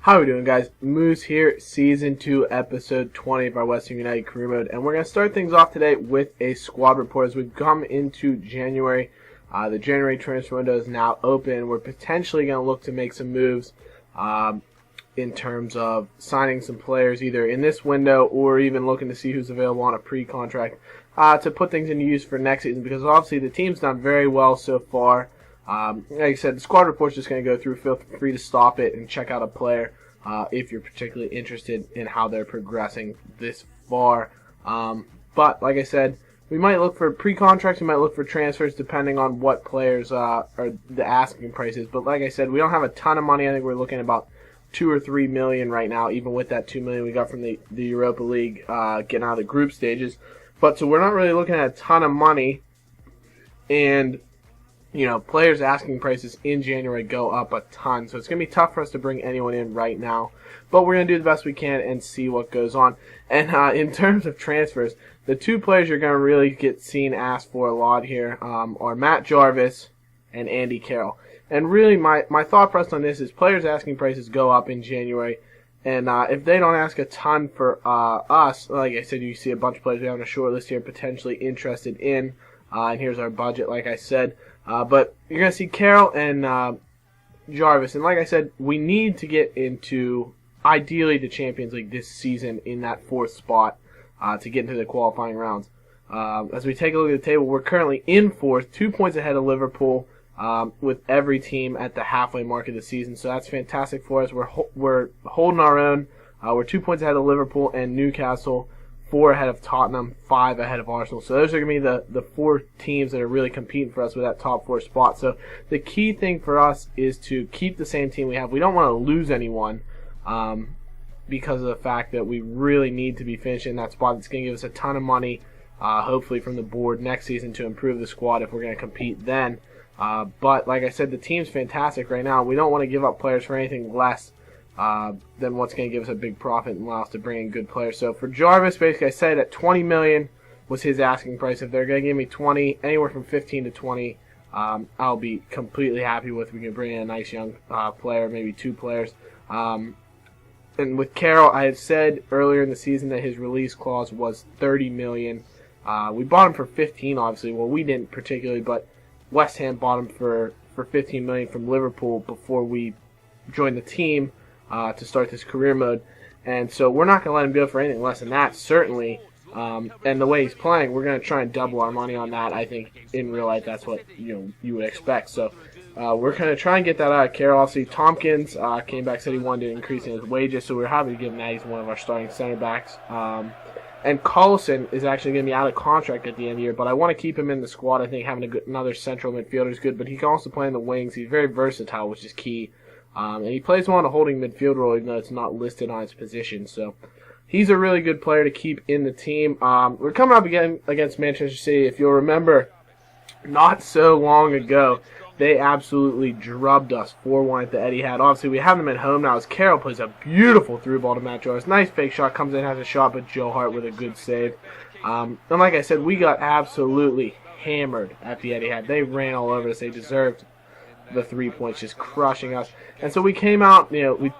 How are we doing, guys? Moose here, Season 2, Episode 20 of our Western United career mode. And we're going to start things off today with a squad report as we've come into January. The January transfer window is now open. We're potentially going to look to make some moves in terms of signing some players either in this window or even looking to see who's available on a pre-contract to put things into use for next season, because obviously the team's done very well so far. Like I said, the squad report's just going to go through. Feel free to stop it and check out a player if you're particularly interested in how they're progressing this far. But like I said, we might look for pre-contracts, we might look for transfers depending on what players are the asking prices. But like I said, we don't have a ton of money. I think we're looking at about $2 or $3 million right now, even with that $2 million we got from the Europa League getting out of the group stages. But so we're not really looking at a ton of money, and players' asking prices in January go up a ton, so it's going to be tough for us to bring anyone in right now. But we're going to do the best we can and see what goes on. And in terms of transfers, the two players you're going to really get seen asked for a lot here are Matt Jarvis and Andy Carroll. And really, my thought process on this is players' asking prices go up in January. And if they don't ask a ton for us, like I said, you see a bunch of players we have on a short list here potentially interested in. And here's our budget, like I said. But you're going to see Carroll and Jarvis. And like I said, we need to get into, ideally, the Champions League this season in that fourth spot to get into the qualifying rounds. As we take a look at the table, we're currently in fourth, 2 points ahead of Liverpool, with every team at the halfway mark of the season. So that's fantastic for us. We're holding our own. We're 2 points ahead of Liverpool and Newcastle, 4 ahead of Tottenham, 5 ahead of Arsenal. So those are going to be the 4 teams that are really competing for us with that top 4 spot. So the key thing for us is to keep the same team we have. We don't want to lose anyone because of the fact that we really need to be finishing that spot. It's going to give us a ton of money, hopefully from the board next season, to improve the squad if we're going to compete then. But like I said, the team's fantastic right now. We don't want to give up players for anything less than what's going to give us a big profit and allow us to bring in good players. So for Jarvis, basically I said at $20 million was his asking price. If they're going to give me 20, anywhere from 15 to 20, I'll be completely happy with. We can bring in a nice young player, maybe 2 players. And with Carroll, I had said earlier in the season that his release clause was $30 million. We bought him for 15, obviously. Well, we didn't particularly, but West Ham bought him for $15 million from Liverpool before we joined the team to start this career mode. And so we're not going to let him go for anything less than that, certainly. And the way he's playing, we're going to try and double our money on that. I think in real life that's what you would expect. So we're going to try and get that out of Carroll. Obviously, Tompkins came back, said he wanted to increase in his wages, so we're happy to give him that. He's one of our starting center backs. And Collison is actually going to be out of contract at the end of the year, but I want to keep him in the squad. I think having another central midfielder is good, but he can also play in the wings. He's very versatile, which is key. And he plays well in a holding midfield role, even though it's not listed on his position. So he's a really good player to keep in the team. We're coming up again against Manchester City. If you'll remember, not so long ago, they absolutely drubbed us 4-1 at the Etihad. Obviously, we have them at home now as Carroll plays a beautiful through ball to Matt Jarvis. Nice fake shot, comes in, has a shot, but Joe Hart with a good save. And like I said, we got absolutely hammered at the Etihad. They ran all over us. They deserved the 3 points, just crushing us. And so we came out, we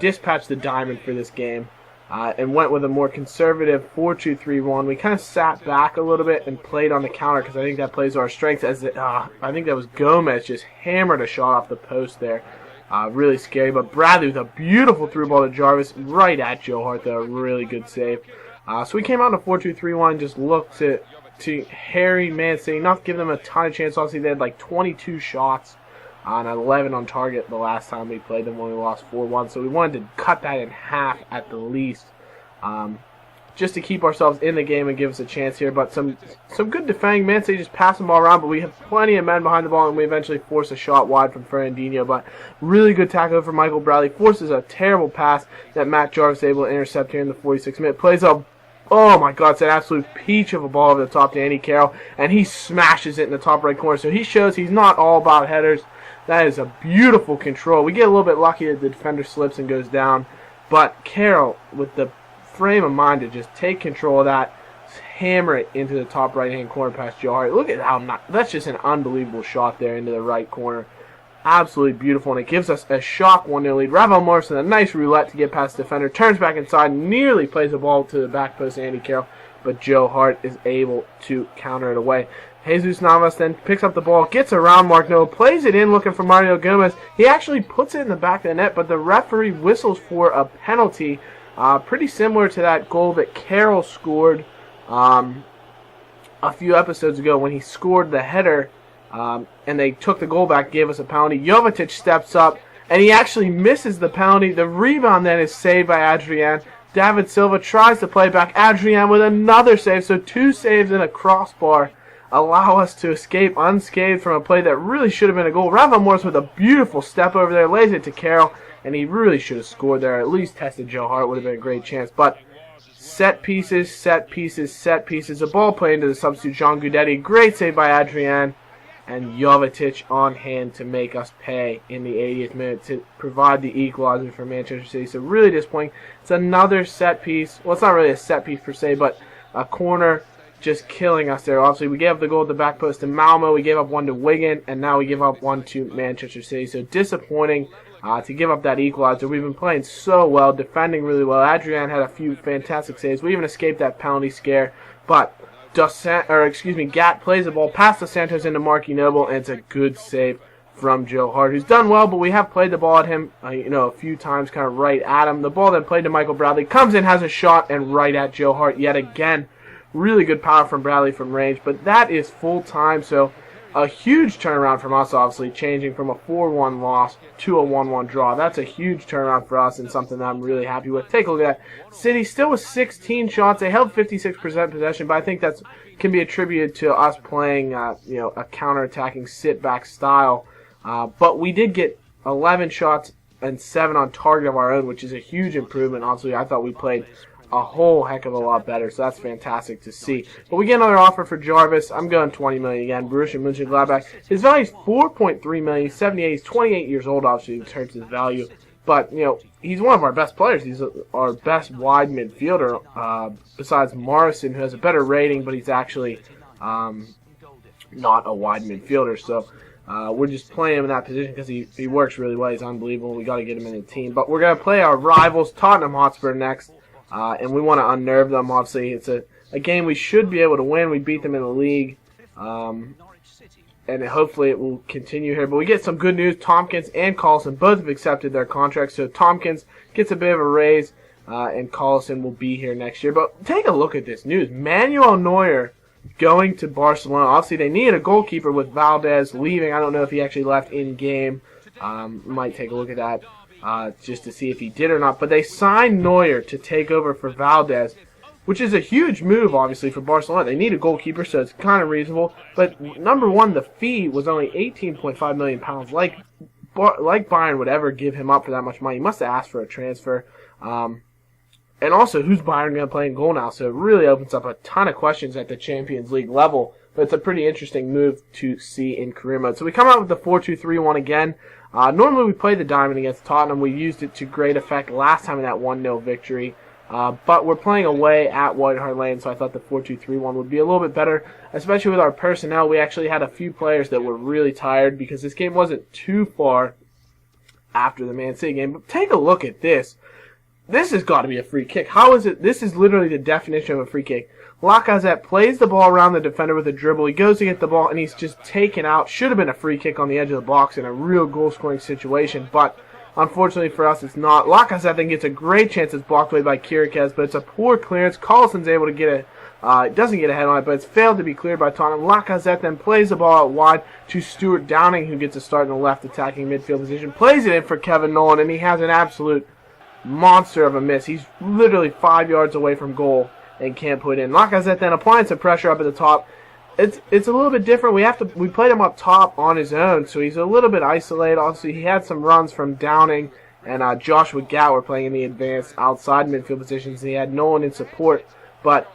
dispatched the diamond for this game and went with a more conservative 4-2-3-1. We kind of sat back a little bit and played on the counter because I think that plays to our strengths. I think that was Gomez just hammered a shot off the post there. Really scary. But Bradley with a beautiful through ball to Jarvis right at Joe Hart, though. Really good save. So we came out in a 4-2-3-1, just looked to harry Man City, not give them a ton of chance. Obviously, they had like 22 shots on 11 on target the last time we played them when we lost 4-1. So we wanted to cut that in half at the least, just to keep ourselves in the game and give us a chance here. But some good defending. Man City just passing the ball around, but we have plenty of men behind the ball, and we eventually force a shot wide from Fernandinho. But really good tackle for Michael Bradley. Forces a terrible pass that Matt Jarvis is able to intercept here in the 46th minute. Plays a oh my God, it's an absolute peach of a ball over the top to Andy Carroll, and he smashes it in the top right corner. So he shows he's not all about headers. That is a beautiful control. We get a little bit lucky that the defender slips and goes down, but Carroll, with the frame of mind to just take control of that, hammer it into the top right-hand corner past Joe Hart. Look at how that's just an unbelievable shot there into the right corner. absolutely beautiful, and it gives us a shock 1-0 lead. Ravel Morrison, a nice roulette to get past the defender, turns back inside, nearly plays the ball to the back post of Andy Carroll, but Joe Hart is able to counter it away. Jesus Navas then picks up the ball, gets around Mark Noah, plays it in looking for Mario Gomez. He actually puts it in the back of the net, but the referee whistles for a penalty, pretty similar to that goal that Carroll scored a few episodes ago when he scored the header, and they took the goal back, gave us a penalty. Jovetic steps up, and he actually misses the penalty. The rebound then is saved by Adrian. David Silva tries to play back. Adrian with another save, so 2 saves and a crossbar allow us to escape unscathed from a play that really should have been a goal. Ravel Morris with a beautiful step over there, lays it to Carroll, and he really should have scored there. At least tested Joe Hart, would have been a great chance. But set pieces, set pieces, set pieces. The ball played into the substitute, Jean Gudetti. Great save by Adrian. And Jovetic on hand to make us pay in the 80th minute to provide the equalizer for Manchester City. So really disappointing. It's another set piece. Well, it's not really a set piece per se, but a corner just killing us there. Obviously, we gave up the goal at the back post to Malmo. We gave up one to Wigan, and now we give up one to Manchester City. So disappointing to give up that equalizer. We've been playing so well, defending really well. Adrian had a few fantastic saves. We even escaped that penalty scare, but Gat plays the ball past Dos Santos into Marky Noble, and it's a good save from Joe Hart, who's done well, but we have played the ball at him, a few times, kind of right at him. The ball then played to Michael Bradley, comes in, has a shot, and right at Joe Hart yet again. Really good power from Bradley from range, but that is full time, so a huge turnaround from us, obviously, changing from a 4-1 loss to a 1-1 draw. That's a huge turnaround for us and something that I'm really happy with. Take a look at that. City still with 16 shots. They held 56% possession, but I think that can be attributed to us playing, a counter-attacking sit-back style. But we did get 11 shots and 7 on target of our own, which is a huge improvement. Honestly, I thought we played a whole heck of a lot better, so that's fantastic to see. But we get another offer for Jarvis. I'm going $20 million again. Borussia Mönchengladbach. His value is $4.3 million. He's 78. He's 28 years old, obviously, which hurts his value. But, he's one of our best players. He's our best wide midfielder, besides Morrison, who has a better rating, but he's actually not a wide midfielder. So we're just playing him in that position because he works really well. He's unbelievable. We got to get him in the team. But we're going to play our rivals, Tottenham Hotspur, next. And we want to unnerve them, obviously. It's a game we should be able to win. We beat them in the league. And hopefully it will continue here. But we get some good news. Tompkins and Collison both have accepted their contracts. So Tompkins gets a bit of a raise, and Collison will be here next year. But take a look at this news. Manuel Neuer going to Barcelona. Obviously, they needed a goalkeeper with Valdez leaving. I don't know if he actually left in-game. Might take a look at that. Just to see if he did or not. But they signed Neuer to take over for Valdez, which is a huge move, obviously, for Barcelona. They need a goalkeeper, so it's kind of reasonable. But, number one, the fee was only £18.5 million. Like Bayern would ever give him up for that much money. He must have asked for a transfer. And also, who's Bayern going to play in goal now? So it really opens up a ton of questions at the Champions League level. But it's a pretty interesting move to see in career mode. So we come out with the 4-2-3-1 again. Normally we play the diamond against Tottenham. We used it to great effect last time in that 1-0 victory. But we're playing away at White Hart Lane, so I thought the 4-2-3-1 would be a little bit better, especially with our personnel. We actually had a few players that were really tired because this game wasn't too far after the Man City game. But take a look at this. This has got to be a free kick. How is it? This is literally the definition of a free kick. Lacazette plays the ball around the defender with a dribble. He goes to get the ball, and he's just taken out. Should have been a free kick on the edge of the box in a real goal-scoring situation, but unfortunately for us, it's not. Lacazette then gets a great chance. It's blocked away by Kirikez, but it's a poor clearance. Collison's able to get doesn't get a head on it, but it's failed to be cleared by Tottenham. Lacazette then plays the ball out wide to Stuart Downing, who gets a start in the left attacking midfield position. Plays it in for Kevin Nolan, and he has an absolute monster of a miss. He's literally 5 yards away from goal and can't put it in. Lacazette then applying some pressure up at the top. It's a little bit different. We played him up top on his own, so he's a little bit isolated. Obviously, he had some runs from Downing, and Joshua Gatt were playing in the advanced outside midfield positions. He had no one in support, but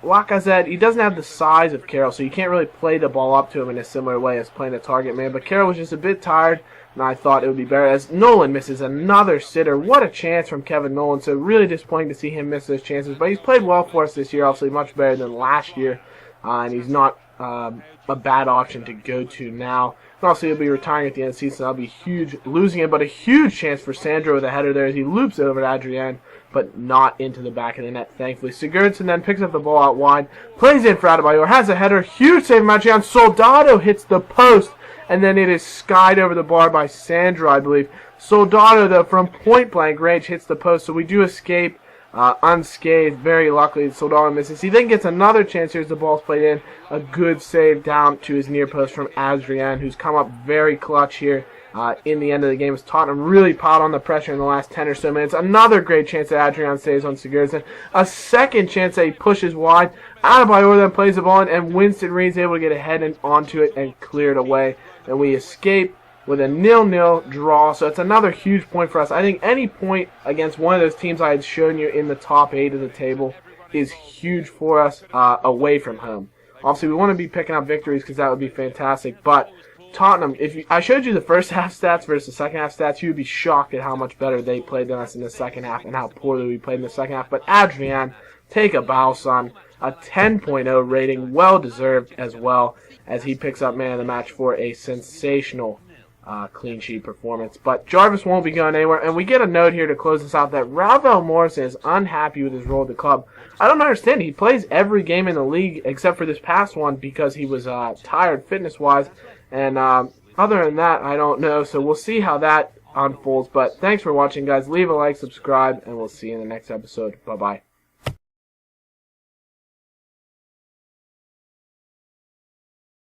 Lacazette, he doesn't have the size of Carroll, so you can't really play the ball up to him in a similar way as playing a target man. But Carroll was just a bit tired, and I thought it would be better. As Nolan misses another sitter. What a chance from Kevin Nolan. So really disappointing to see him miss those chances. But he's played well for us this year, obviously much better than last year. And he's not a bad option to go to now. Also, he'll be retiring at the end of the season. That'll be huge, losing it, but a huge chance for Sandro with a header there as he loops it over to Adrian, but not into the back of the net, thankfully. Sigurdsson then picks up the ball out wide, plays in for Adebayor, has a header, huge save from Adrian. Soldado hits the post, and then it is skied over the bar by Sandro, I believe. Soldado, though, from point-blank range hits the post, so we do escape unscathed. Very luckily, Soldado misses. He then gets another chance here as the ball's played in. A good save down to his near post from Adrian, who's come up very clutch here in the end of the game. As Tottenham really piled on the pressure in the last 10 or so minutes. Another great chance that Adrian saves on Sigurdsson. A second chance that he pushes wide. Adebayor then plays the ball in, and Winston Reed's able to get ahead onto it and clear it away. And we escape with a 0-0 draw. So it's another huge point for us. I think any point against one of those teams I had shown you in the top 8 of the table is huge for us away from home. Obviously, we want to be picking up victories because that would be fantastic. But Tottenham, I showed you the first half stats versus the second half stats, you would be shocked at how much better they played than us in the second half and how poorly we played in the second half. But Adrian, take a bow, son. A 10.0 rating, well-deserved as well, as he picks up man of the match for a sensational clean sheet performance. But Jarvis won't be going anywhere, and we get a note here to close this out that Ravel Morrison is unhappy with his role at the club. I don't understand. He plays every game in the league except for this past one because he was tired fitness-wise, and other than that, I don't know. So we'll see how that unfolds. But thanks for watching, guys. Leave a like, subscribe, and we'll see you in the next episode. Bye-bye.